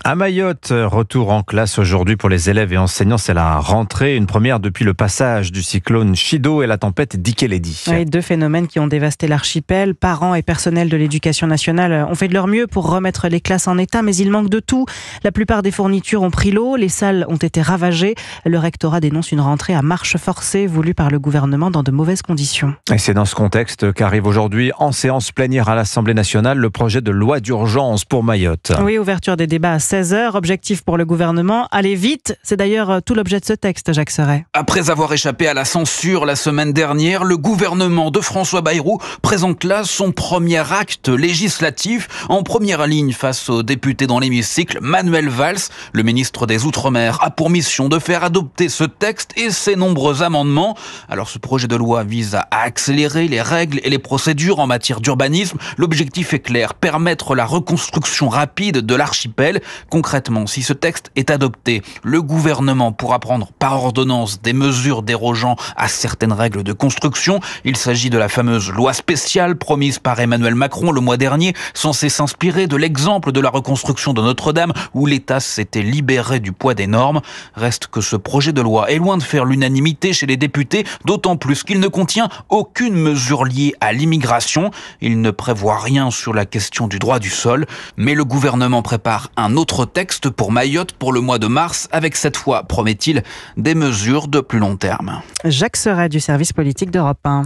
À Mayotte, retour en classe aujourd'hui pour les élèves et enseignants. C'est la rentrée, une première depuis le passage du cyclone Chido et la tempête Dikeledi. Oui, deux phénomènes qui ont dévasté l'archipel. Parents et personnel de l'éducation nationale ont fait de leur mieux pour remettre les classes en état, mais il manque de tout. La plupart des fournitures ont pris l'eau, les salles ont été ravagées. Le rectorat dénonce une rentrée à marche forcée voulue par le gouvernement dans de mauvaises conditions. Et c'est dans ce contexte qu'arrive aujourd'hui en séance plénière à l'Assemblée nationale le projet de loi d'urgence pour Mayotte. Oui, ouverture des débats à 16h. Objectif pour le gouvernement, aller vite. C'est d'ailleurs tout l'objet de ce texte, Jacques Serret. Après avoir échappé à la censure la semaine dernière, le gouvernement de François Bayrou présente là son premier acte législatif. En première ligne face aux députés dans l'hémicycle, Manuel Valls, le ministre des Outre-mer, a pour mission de faire adopter ce texte et ses nombreux amendements. Alors ce projet de loi vise à accélérer les règles et les procédures en matière d'urbanisme. L'objectif est clair, permettre la reconstruction rapide de l'archipel. Concrètement, si ce texte est adopté, le gouvernement pourra prendre par ordonnance des mesures dérogeant à certaines règles de construction. Il s'agit de la fameuse loi spéciale promise par Emmanuel Macron le mois dernier, censée s'inspirer de l'exemple de la reconstruction de Notre-Dame où l'État s'était libéré du poids des normes. Reste que ce projet de loi est loin de faire l'unanimité chez les députés, d'autant plus qu'il ne contient aucune mesure liée à l'immigration. Il ne prévoit rien sur la question du droit du sol, mais le gouvernement prépare un autre texte pour Mayotte pour le mois de mars, avec cette fois, promet-il, des mesures de plus long terme. Jacques Serret du service politique d'Europe 1.